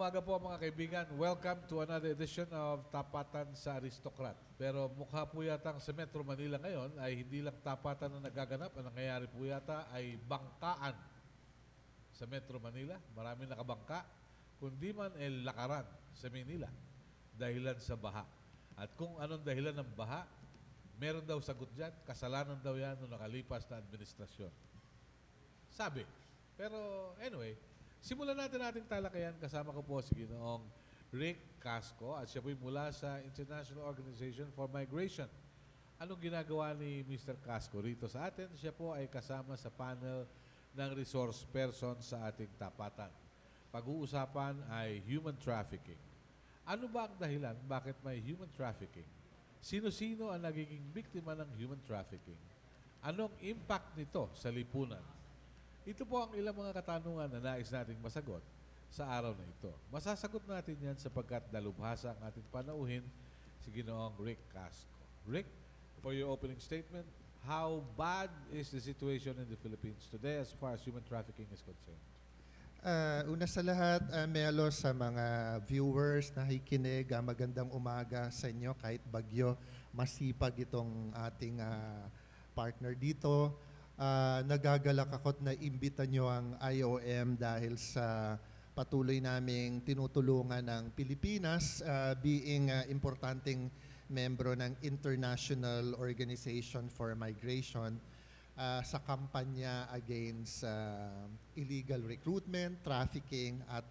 umaga po mga kaibigan. Welcome to another edition of Tapatan sa Aristocrat. Pero mukha po yatang sa Metro Manila ngayon ay hindi lang tapatan na nagaganap. Ang nangyayari po yata ay bangkaan sa Metro Manila. Maraming nakabangka. Kundi man lakaran sa Manila dahilan sa baha. At kung anong dahilan ng baha, meron daw sagot dyan. Kasalanan daw yan noong nakalipas na administrasyon. Sabi. Pero anyway, simulan natin ating talakayan. Kasama ko po si Ginoong Rick Casco at siya po'y mula sa International Organization for Migration. Anong ginagawa ni Mr. Casco rito sa atin? Siya po ay kasama sa panel ng resource person sa ating tapatan. Pag-uusapan ay human trafficking. Ano ba ang dahilan bakit may human trafficking? Sino-sino ang nagiging biktima ng human trafficking? Anong impact nito sa lipunan? Ito po ang ilang mga katanungan na nais nating masagot sa araw na ito. Masasagot natin yan sapagkat dalubhasa ang ating panauhin si Ginoong Rick Casco. Rick, for your opening statement, how bad is the situation in the Philippines today as far as human trafficking is concerned? Una sa lahat, Melo, sa mga viewers na nakikinig, magandang umaga sa inyo kahit bagyo. Masipag itong ating partner dito. Nagagalak ako't na imbita nyo ang IOM dahil sa patuloy naming tinutulungan ng Pilipinas being importanteng membro ng International Organization for Migration sa kampanya against illegal recruitment, trafficking at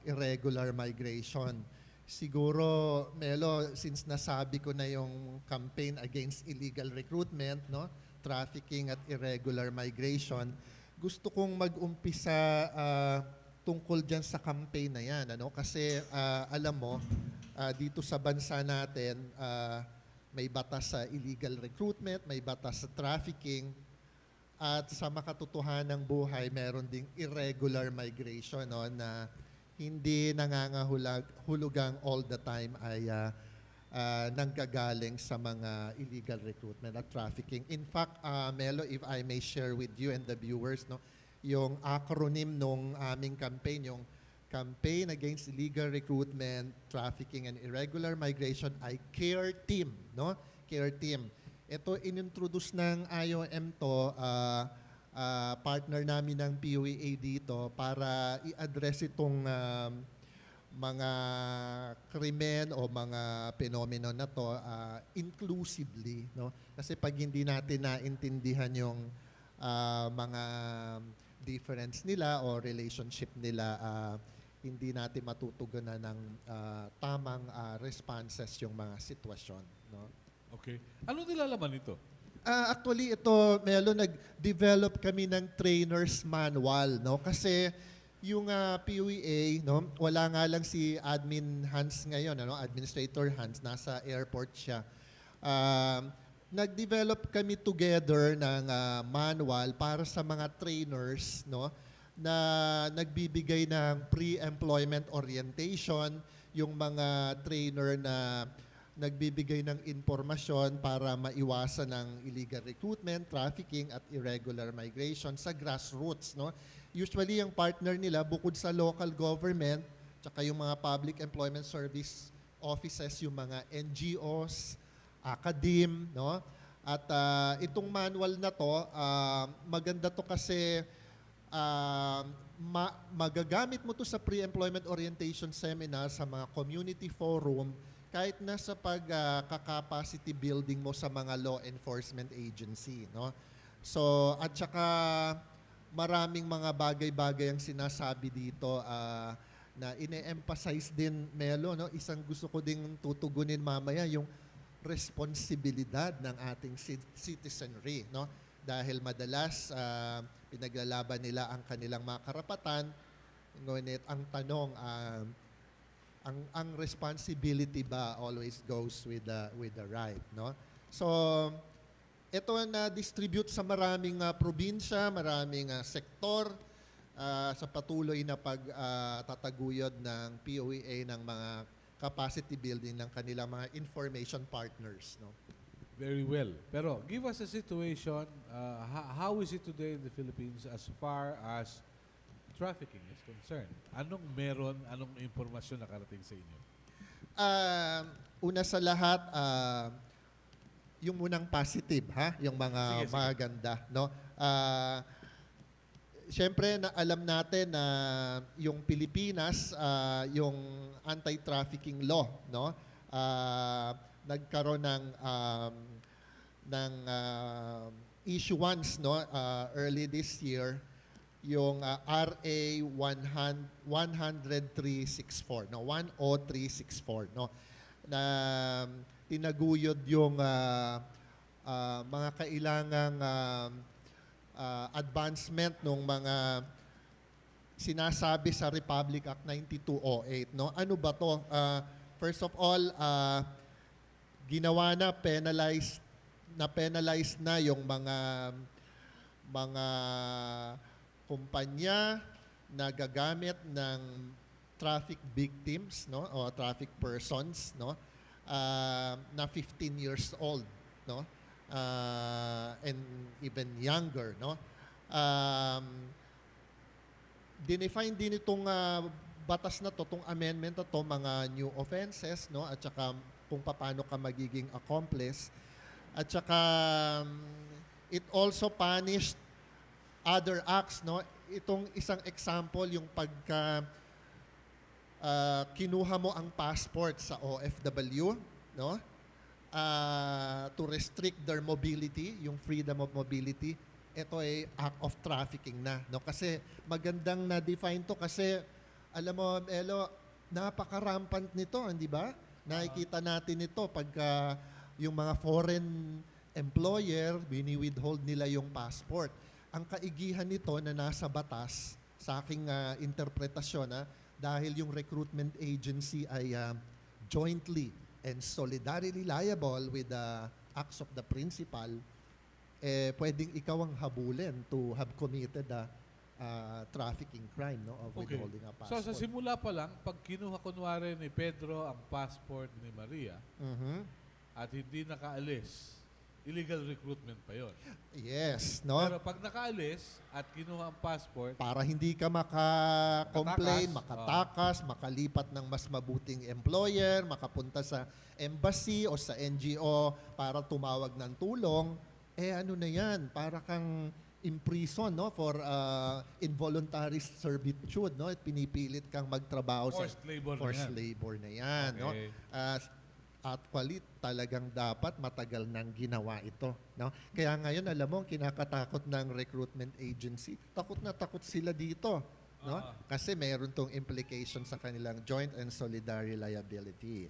irregular migration. Siguro, Melo, since nasabi ko na yung campaign against illegal recruitment, no, trafficking at irregular migration, gusto kong mag-umpisa tungkol dyan sa campaign na yan. Ano? Kasi alam mo, dito sa bansa natin, may batas sa illegal recruitment, may batas sa trafficking, at sa makatotohanan ng buhay, meron ding irregular migration, no, na hindi nangangahulugang all the time ay nanggagaling sa mga illegal recruitment at trafficking. In fact, Melo, if I may share with you and the viewers, no, yung acronym nung aming campaign, yung Campaign Against Illegal Recruitment, Trafficking, and Irregular Migration ay CARE Team, no? CARE Team. Ito, inintroduce ng IOM to, partner namin ng PUEA dito para i-address itong mga krimen o mga phenomenon na to inclusively, no? Kasi pag hindi natin naintindihan yung mga difference nila o relationship nila, hindi natin matutugunan ng tamang responses yung mga sitwasyon, no? Okay. Ano nilalaman ito? Actually, ito, Melo, nag-develop kami ng trainer's manual, no? Kasi yung PUEA, no, wala nga lang si Admin Hans ngayon, ano, Administrator Hans, nasa airport siya. Nag-develop kami together ng manual para sa mga trainers, no, na nagbibigay ng pre-employment orientation, yung mga trainer na nagbibigay ng impormasyon para maiwasan ng illegal recruitment, trafficking at irregular migration sa grassroots, no. Usually, yung partner nila, bukod sa local government, tsaka yung mga public employment service offices, yung mga NGOs, academe, no? At itong manual na to, maganda to kasi magagamit mo to sa pre-employment orientation seminar, sa mga community forum, kahit na sa pagka-capacity building mo sa mga law enforcement agency, no? So, at saka maraming mga bagay-bagay ang sinasabi dito na ine-emphasize din, Melo, no? Isang gusto ko ding tutugunin mamaya, yung responsibilidad ng ating citizenry, no? Dahil madalas pinaglalaban nila ang kanilang mga karapatan, ngunit ang tanong, ang responsibility ba always goes with the right, no? So, ito na distribute sa maraming probinsya, maraming sektor sa patuloy na pagtataguyod ng POEA ng mga capacity building ng kanilang mga information partners, no? Very well. Pero give us a situation, how is it today in the Philippines as far as trafficking is concerned, anong impormasyon nakarating sa inyo? Una sa lahat, yung munang positive, ha? Yung mga Sige, sige. maganda, no? Siyempre, alam natin na yung Pilipinas, yung anti-trafficking law, no? Nagkaroon ng issuance, no? Early this year, yung RA 10364, no? 10364, no? Na tinaguyod yung mga kailangang advancement ng mga sinasabi sa Republic Act 9208, no? Ano ba to? First of all, ginawa na penalize na yung mga kumpanya na gagamit ng traffic victims, no? O traffic persons, no? Na 15 years old, no? And even younger, no? Dinefine din itong batas na to, itong amendment na to, mga new offenses, no? At saka kung paano ka magiging accomplice. At saka it also punished other acts, no? Itong isang example, yung pagka kinuha mo ang passport sa OFW, no? To restrict their mobility, yung freedom of mobility, ito ay act of trafficking na, no? Kasi magandang na-define to kasi alam mo, Elo, napaka-rampant nito, hindi ba? Nakikita natin ito pagka yung mga foreign employer, wini-withhold nila yung passport. Ang kaigihan nito na nasa batas, sa aking interpretasyon, dahil yung recruitment agency ay jointly and solidarily liable with the acts of the principal, pwedeng ikaw ang habulin to have committed a trafficking crime, no, of withholding a So passport. sa simula pa lang, pag kinuha kunwari ni Pedro ang passport ni Maria at hindi nakaalis, illegal recruitment pa yon. Yes, no? Pero pag nakaalis at kinuha ang passport, Para hindi ka maka-complain, Makatakas. makatakas, makalipat ng mas mabuting employer, makapunta sa embassy o sa NGO para tumawag ng tulong, ano na yan, para kang in prison, no, for involuntary servitude, no? At pinipilit kang magtrabaho forced labor forced na yan. labor na yan, no? Okay. Actually, talagang dapat matagal nang ginawa ito, no? Kaya ngayon, alam mo, kinakatakot ng recruitment agency. Takot na takot sila dito, no? Kasi meron tong implication sa kanilang joint and solidary liability.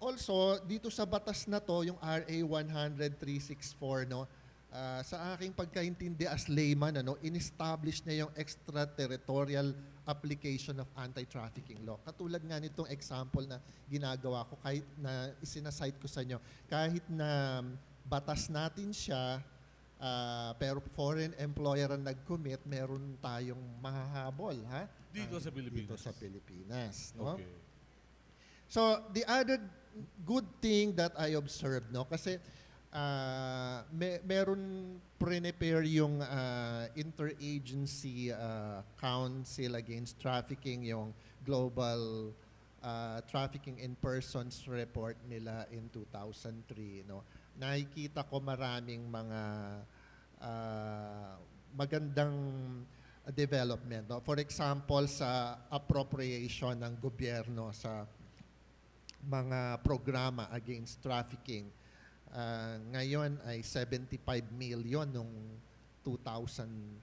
Also, dito sa batas na to, yung RA 10364, no? Sa aking pagkaintindi as layman, in-establish na yung extraterritorial application of anti-trafficking law. Katulad nga nitong example na ginagawa ko, kahit na isinasite ko sa inyo, kahit na batas natin siya, pero foreign employer ang nag-commit, meron tayong mahahabol, ha? Dito sa Pilipinas. Dito sa Pilipinas, no? Okay. So, the other good thing that I observed, no, kasi meron prepare yung Interagency Council Against Trafficking, yung Global Trafficking in Persons report nila in 2003, no. Nakikita ko maraming mga magandang development, no. For example, sa appropriation ng gobyerno sa mga programa against trafficking. Ngayon ay 75 million nung 2012,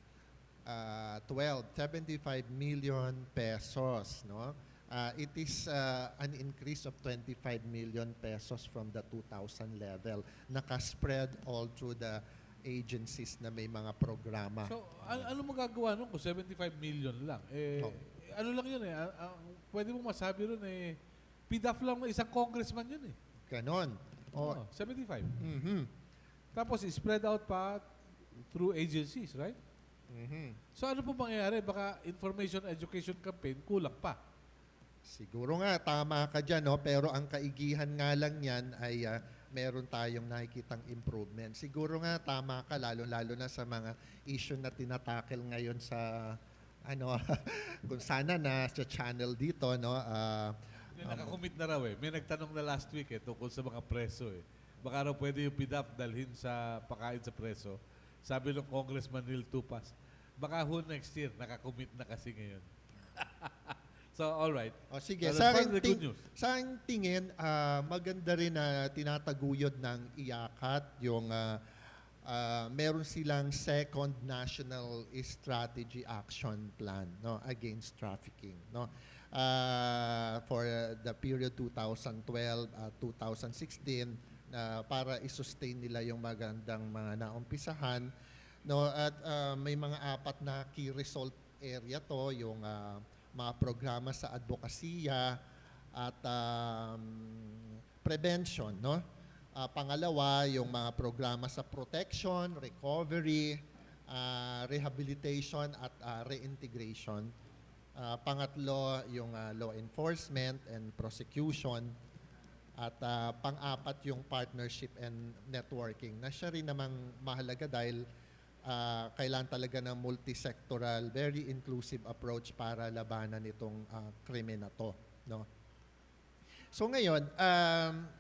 75 million pesos, no? It is an increase of 25 million pesos from the 2000 level. Naka-spread all through the agencies na may mga programa. So, ano magagawa nun kung 75 million lang? Ano lang yun pwede mo masabi ron PDAF lang ng isang congressman yun Ganon. Oh, 75. Mhm. Tapos spread out pa through agencies, right? Mhm. So ano po mangyayari? Baka information education campaign kulang pa. Siguro nga, tama ka dyan, no? Pero ang kaigihan nga lang yan ay meron tayong nakikitang improvement. Siguro nga tama ka, lalo-lalo na sa mga issue na tinatakel ngayon sa ano kung sana na sa channel dito, no. May nakakommit na raw eh. May nagtanong na last week tungkol sa mga preso eh. Baka raw pwede yung PDAP dalhin sa pakain sa preso. Sabi ng Congressman Neil Tupas, baka next year, nakakommit na kasi ngayon. So, all right. O sige, So, sa that's part akin, of the good news. sa aking tingin, maganda rin na tinataguyod ng IACAT yung meron silang second national strategy action plan, no, against trafficking, no, for the period 2012 2016, para i-sustain nila yung magandang mga naumpisahan, no, at may mga apat na key result area to, yung mga programa sa advokasya at prevention, no. Pangalawa, yung mga programa sa protection, recovery, rehabilitation at reintegration. Pangatlo, yung law enforcement and prosecution. At pang-apat, yung partnership and networking, na siya rin namang mahalaga dahil kailangan talaga ng multisectoral, very inclusive approach para labanan itong krimen na to, no? So ngayon,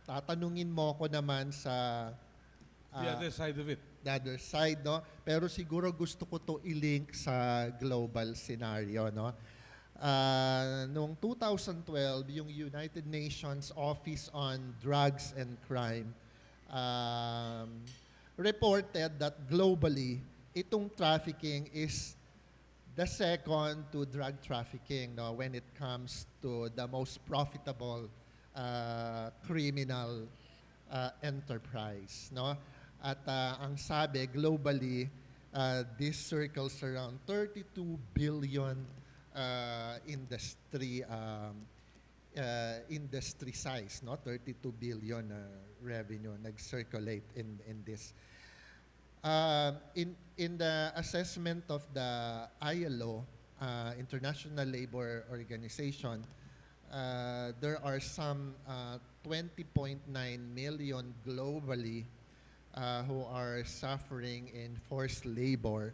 tatanungin mo ko naman sa The other side of it. the other side, no? Pero siguro gusto ko to i-link sa global scenario, no? Noong 2012, yung United Nations Office on Drugs and Crime reported that globally, itong trafficking is the second to drug trafficking, no, when it comes to the most profitable criminal enterprise, no? At ang sabi, globally, this circles around 32 billion industry size, no, 32 billion revenue nag-circulate in this. In the assessment of the ILO, International Labor Organization, there are some 20.9 million globally who are suffering in forced labor.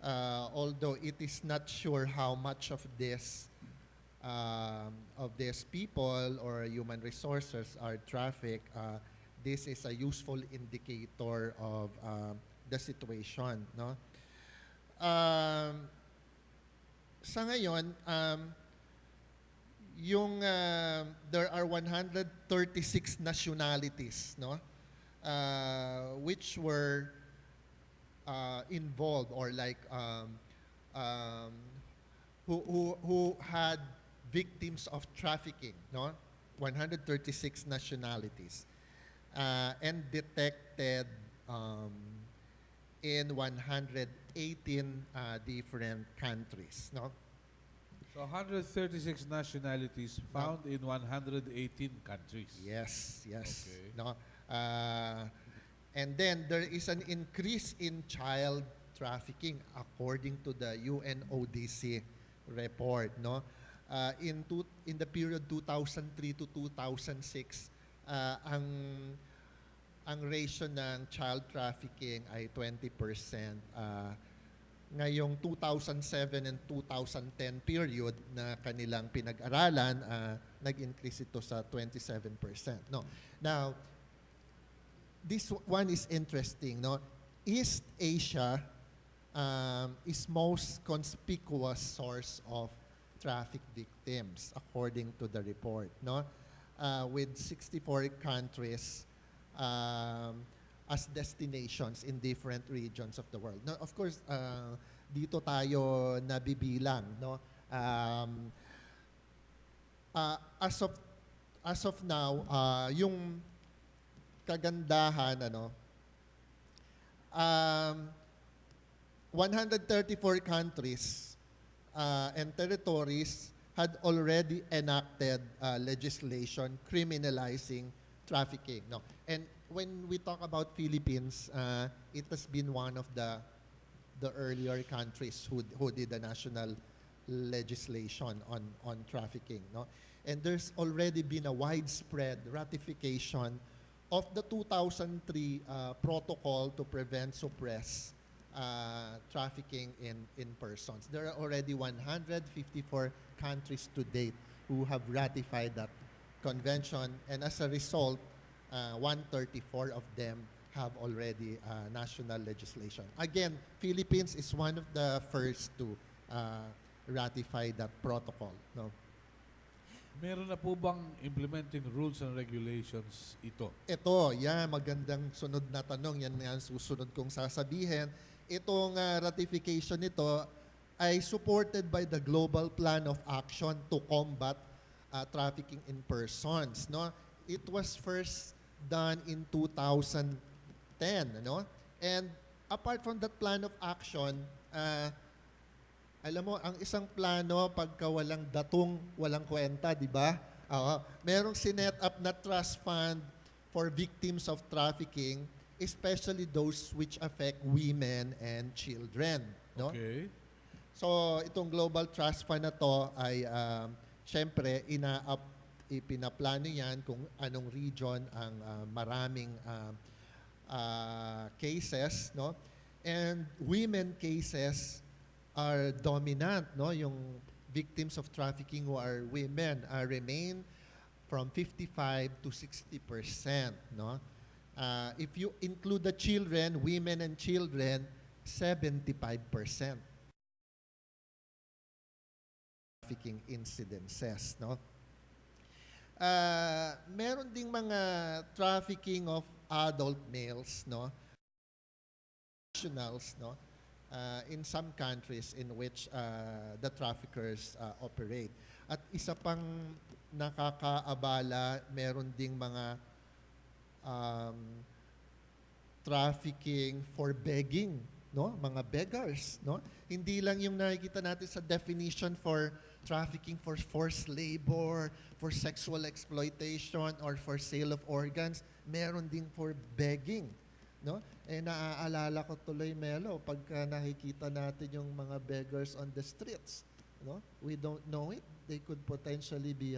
Although it is not sure how much of these people or human resources are trafficked, this is a useful indicator of the situation, no? Sa ngayon, there are 136 nationalities, no, which were involved or like who had victims of trafficking, no, 136 nationalities, and detected in 118 different countries, no. So 136 nationalities found in 118 countries. Yes. Okay. No. And then there is an increase in child trafficking according to the UNODC report, no. In the period 2003 to 2006, ang ratio ng child trafficking ay 20%. Ngayong 2007 and 2010 period na kanilang pinag-aralan, nag-increase ito sa 27%. No. Now, this one is interesting, no. East Asia is most conspicuous source of traffic victims according to the report, no. With 64 countries as destinations in different regions of the world. Now, of course, dito tayo nabibilang, no. As of now, yung kagandahan, 134 countries and territories had already enacted legislation criminalizing trafficking. No, and when we talk about Philippines, it has been one of the earlier countries who did the national legislation on trafficking. No, and there's already been a widespread ratification of the 2003 protocol to prevent, suppress trafficking in persons. There are already 154 countries to date who have ratified that convention, and as a result, 134 of them have already national legislation. Again, Philippines is one of the first to ratify that protocol. No? Meron na po bang implementing rules and regulations ito? Ito, magandang sunod na tanong. Yan nga ang susunod kong sasabihin. Itong ratification nito ay supported by the Global Plan of Action to Combat Trafficking in Persons. No? It was first done in 2010. No? And apart from that plan of action, alam mo, ang isang plano, pagka walang datong, walang kwenta, di ba? Merong sinet up na trust fund for victims of trafficking, especially those which affect women and children. No? Okay. So, itong Global Trust Fund na to ay, syempre, ipinaplano yan kung anong region ang maraming cases, no? And women cases are dominant, no? Yung victims of trafficking who are women remain from 55 to 60%, no? If you include the children, women and children, 75% trafficking incidences, no? Meron ding mga trafficking of adult males, no? Nationals, no? In some countries in which the traffickers operate. At isa pang nakakaabala, meron ding mga trafficking for begging, no? Mga beggars, no? Hindi lang yung nakikita natin sa definition for trafficking for forced labor, for sexual exploitation, or for sale of organs. Meron ding for begging, no? Naaalala ko tuloy, Melo, pagka nakikita natin yung mga beggars on the streets, no? We don't know it. They could potentially be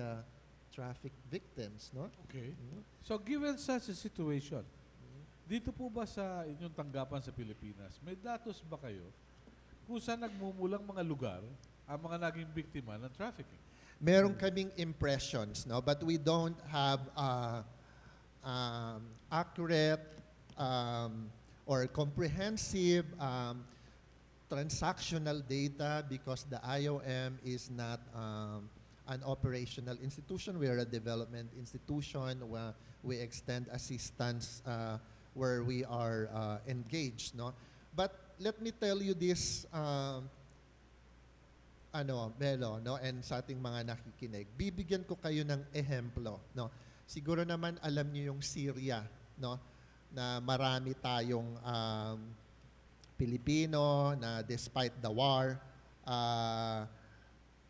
traffic victims, no? Okay. So given such a situation, dito po ba sa inyong tanggapan sa Pilipinas, may datos ba kayo kung saan nagmumulang mga lugar ang mga naging biktima ng trafficking? Meron kaming impressions, no? But we don't have accurate or comprehensive transactional data because the IOM is not an operational institution. We are a development institution where we extend assistance where we are engaged, no? But let me tell you this, Melo, no? And sa ating mga nakikinig, bibigyan ko kayo ng ehemplo, no? Siguro naman alam niyo yung Syria, no? Na marami tayong Pilipino na despite the war,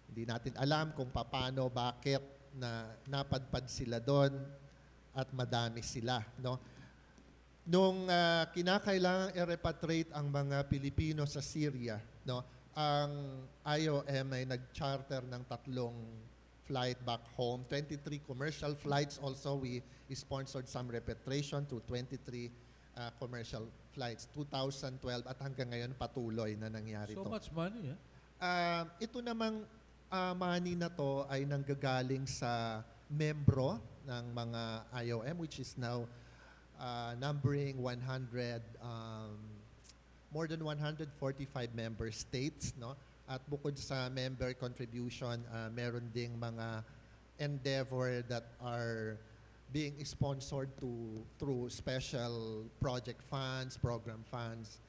hindi natin alam kung paano, bakit na napadpad sila doon at madami sila, no? Nung kinakailangang i-repatriate ang mga Pilipino sa Syria, no? Ang IOM ay nag-charter ng 3 flight back home, 23 commercial flights also. We sponsored some repatriation to 23 commercial flights, 2012 at hanggang ngayon patuloy na nangyari So to. much money, Ito namang money na to ay nanggagaling sa membro ng mga IOM, which is now numbering more than 145 member states, no? At bukod sa member contribution, meron ding mga endeavor that are being sponsored through special project funds, program funds,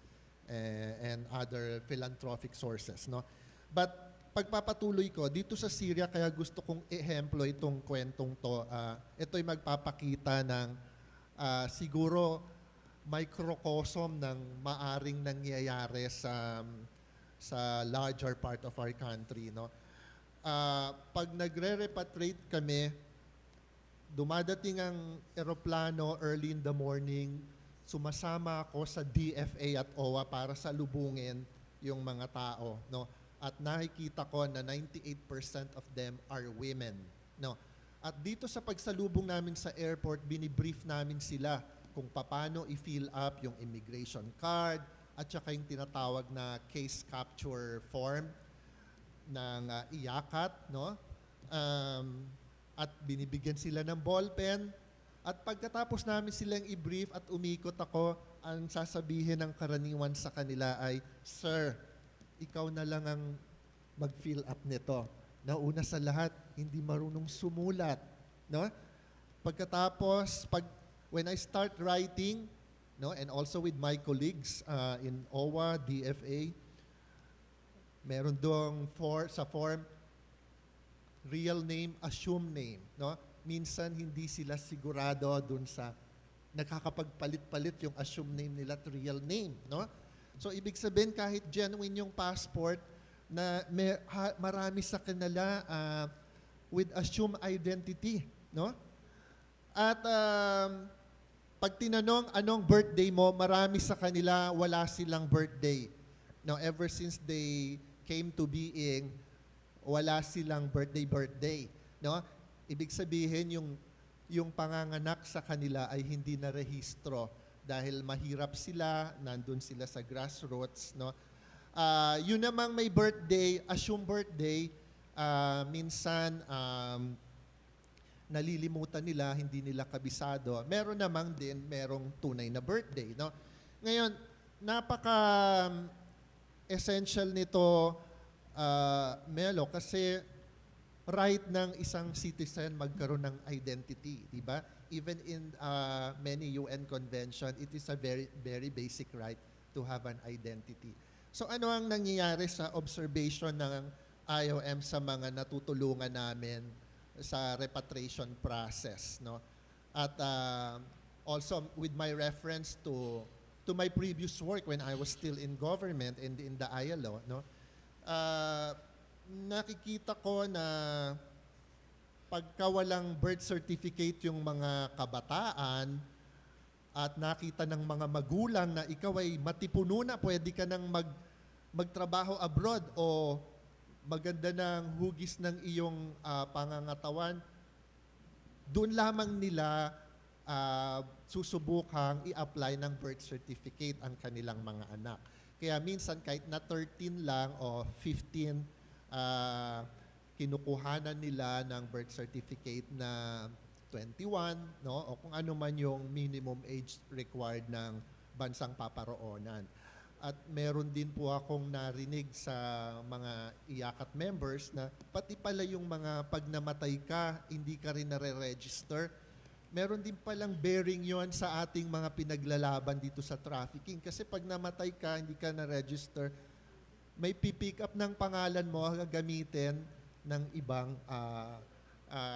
and other philanthropic sources, no? But pagpapatuloy ko dito sa Syria, kaya gusto kong ehemplo itong kwentong to. Ito'y magpapakita ng siguro microcosm ng maaring nangyayari sa larger part of our country, no? Pag nagre-repatriate kami, dumadating ang eroplano early in the morning, sumasama ako sa DFA at OWA para salubungin yung mga tao, no? At nakikita ko na 98% of them are women, no? At dito sa pagsalubong namin sa airport, binibrief namin sila kung paano i-fill up yung immigration card at saka yung tinatawag na case capture form ng IACAT, no? At binibigyan sila ng ballpen. At pagkatapos namin silang i-brief at umikot ako, ang sasabihin ng karaniwan sa kanila ay, "Sir, ikaw na lang ang mag-fill up nito." Nauna sa lahat, hindi marunong sumulat, no? Pagkatapos, when I start writing, no, and also with my colleagues in OWA, DFA, meron doong sa form, real name, assume name, no? Minsan hindi sila sigurado dun sa nakakapagpalit-palit yung assume name nila at real name, no? So ibig sabihin kahit genuine yung passport, na marami sa kanila with assumed identity, no? At pag tinanong anong birthday mo, marami sa kanila wala silang birthday. No, ever since they came to being, wala silang birthday, no? Ibig sabihin yung panganganak sa kanila ay hindi na rehistro dahil mahirap sila, nandun sila sa grassroots, no? Yun namang may birthday, assume birthday, minsan nalilimutan nila, hindi nila kabisado. Meron namang din, merong tunay na birthday, no? Ngayon, napaka-essential nito, Melo, kasi right ng isang citizen magkaroon ng identity, di ba? Even in many UN convention, it is a very, very basic right to have an identity. So ano ang nangyayari sa observation ng IOM sa mga natutulungan namin sa repatriation process, no? At also with my reference to my previous work when I was still in government and in the ILO, no? Nakikita ko na pagka walang birth certificate yung mga kabataan, at nakita ng mga magulang na ikaw ay matipuno na, pwede ka nang magtrabaho abroad o maganda ng hugis ng iyong pangangatawan, doon lamang nila susubukang i-apply ng birth certificate ang kanilang mga anak. Kaya minsan kahit na 13 lang o 15, kinukuhanan nila ng birth certificate na 21, no? O kung ano man yung minimum age required ng bansang paparoonan. At meron din po akong narinig sa mga IACAT members na pati pala yung mga pag namatay ka, hindi ka rin nare-register. Meron din palang bearing yon sa ating mga pinaglalaban dito sa trafficking. Kasi pag namatay ka, hindi ka na-register, may pipick up ng pangalan mo, gagamitin ng ibang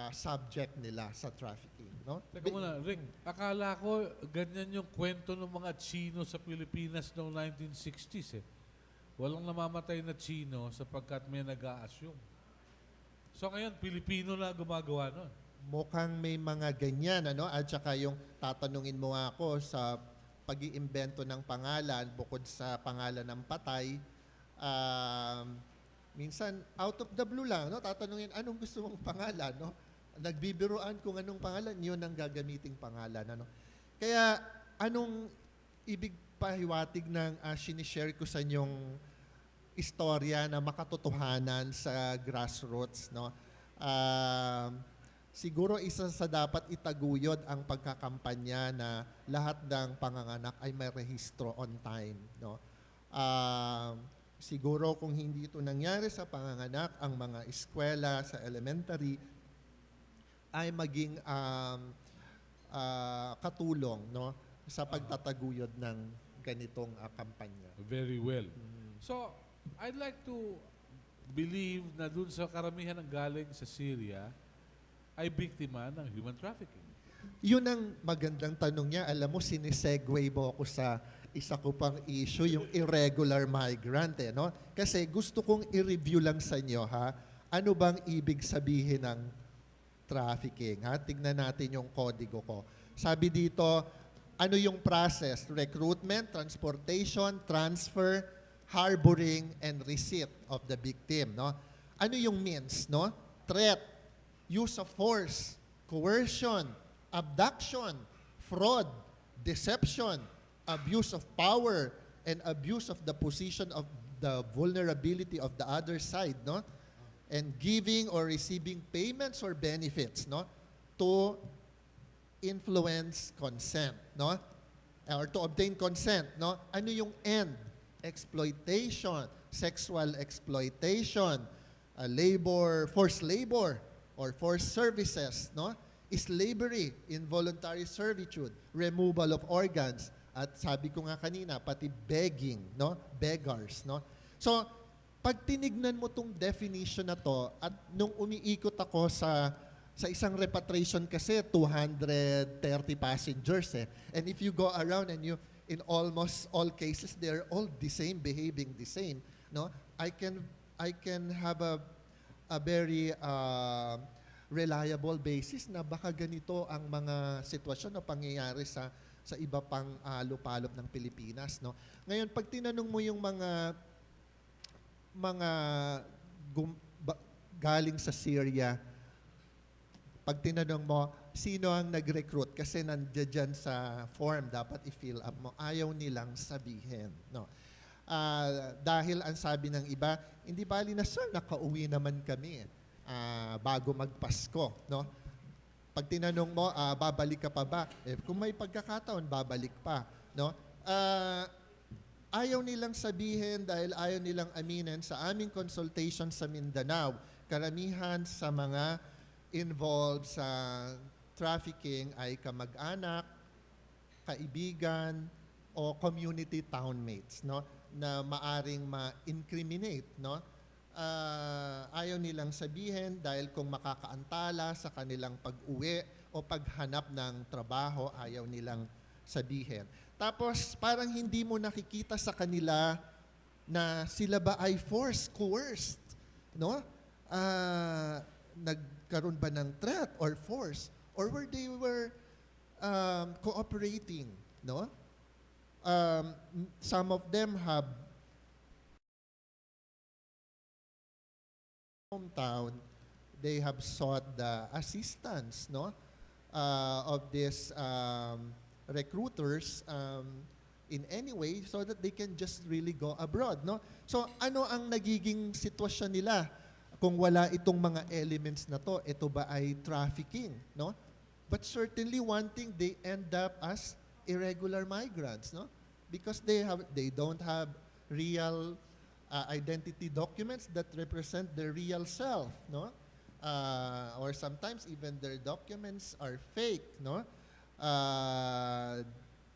subject nila sa trafficking, no? Teka muna, Rick, akala ko ganyan yung kwento ng mga Chino sa Pilipinas noong 1960s eh. Walang namamatay na Chino sapagkat may nag-a-assume. So ngayon, Pilipino na gumagawa nun. Mukhang may mga ganyan, ano? At saka yung tatanungin mo ako sa pag-iimbento ng pangalan bukod sa pangalan ng patay, minsan, out of the blue lang, no? Tatanungin, anong gusto mong pangalan, no? Nagbibiruan kung anong pangalan, yun ang gagamiting pangalan, ano? Kaya, anong ibig pahiwatig ng sinishare ko sa inyong istorya na makatotohanan sa grassroots, no? Siguro isa sa dapat itaguyod ang pagkakampanya na lahat ng panganganak ay may rehistro on time, no? Siguro kung hindi ito nangyari sa panganganak, ang mga eskwela sa elementary ay maging katulong, no, sa pagtataguyod ng ganitong kampanya. Very well. So, I'd like to believe na dun sa karamihan ng galing sa Syria ay biktima ng human trafficking. Yun ang magandang tanong niya. Alam mo, sinisegue mo ako sa isa ko pang issue, yung irregular migrant, eh, no? Kasi gusto kong i-review lang sa inyo, ha? Ano bang ibig sabihin ng trafficking, ha? Tignan natin yung kodigo ko. Sabi dito, ano yung process? Recruitment, transportation, transfer, harboring, and receipt of the victim, no? Ano yung means, no? Threat, use of force, coercion, abduction, fraud, deception, abuse of power, and abuse of the position of the vulnerability of the other side, no? And giving or receiving payments or benefits, no? To influence consent, no? Or to obtain consent, no? Ano yung end? Exploitation, sexual exploitation, forced labor, or forced services, no? Slavery, involuntary servitude, removal of organs, at sabi ko nga kanina, pati begging, no? Beggars, no? So, pag tinignan mo tong definition na to, at nung umiikot ako sa isang repatriation kasi 230 passengers eh. And if you go around and in almost all cases, they're all the same, behaving the same, no? I can have a very reliable basis na baka ganito ang mga sitwasyon na pangyayari sa iba pang lupalop ng Pilipinas, no? Ngayon, pag tinanong mo yung mga galing sa Syria, pag tinanong mo, sino ang nag-recruit? Kasi nandiyan dyan sa form, dapat i-fill up mo. Ayaw nilang sabihin, no? Dahil ang sabi ng iba, hindi bali na, sir, nakauwi naman kami bago magpasko, no? Pag tinanong mo, babalik ka pa ba? Kung may pagkakataon, babalik pa, no? Ayaw nilang sabihin dahil ayaw nilang aminin sa aming consultation sa Mindanao. Karamihan sa mga involved sa trafficking ay kamag-anak, kaibigan, o community townmates, no? Na maaring ma-incriminate, no? Ayaw nilang sabihin dahil kung makakaantala sa kanilang pag-uwi o paghanap ng trabaho, ayaw nilang sabihin. Tapos parang hindi mo nakikita sa kanila na sila ba ay forced, coerced, no? Nagkaroon ba ng threat or force, or were they cooperating, no? Some of them have hometown, they have sought the assistance, no, of these recruiters in any way so that they can just really go abroad, no? So ano ang nagiging sitwasyon nila kung wala itong mga elements na to? Ito ba ay trafficking, no? But certainly one thing, they end up as irregular migrants, no? Because they don't have real identity documents that represent their real self, no? Or sometimes even their documents are fake, no?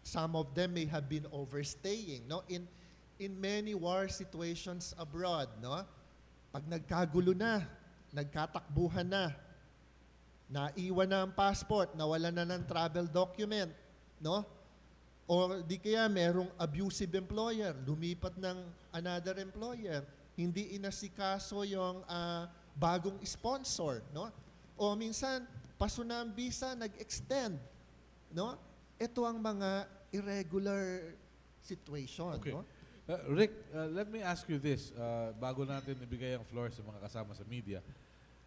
Some of them may have been overstaying, no? In many war situations abroad, no? Pag nagkagulo na, nagkatakbuhan na, naiwan na ang passport, nawala na ng travel document, no? O di kaya merong abusive employer, lumipat ng another employer, hindi inasikaso yung bagong sponsor, no? O minsan, paso na ang visa, nag-extend, no? Ito ang mga irregular situation, Okay. no? Rick, let me ask you this, bago natin ibigay ang floor sa mga kasama sa media.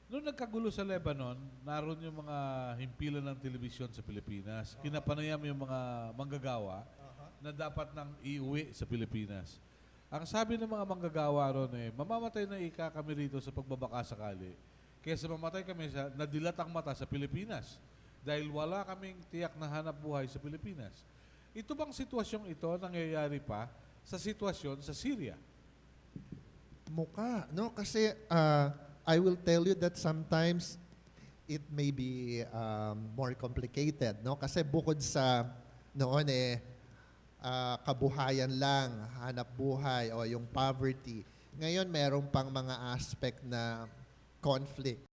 Noong nagkagulo sa Lebanon, naroon yung mga himpilan ng telebisyon sa Pilipinas. Kinapanayam yung mga manggagawa na dapat nang iuwi sa Pilipinas. Ang sabi ng mga manggagawa ron mamamatay na kami rito sa pagbabaka sakali. Kaysa mamatay kami sa nadilatang mata sa Pilipinas dahil wala kaming tiyak na hanap buhay sa Pilipinas. Ito bang sitwasyong ito nangyayari pa sa sitwasyon sa Syria? Mukha, no? Kasi I will tell you that sometimes it may be more complicated, no? Kasi bukod sa noon kabuhayan lang, hanap buhay o yung poverty. Ngayon meron pang mga aspect na conflict.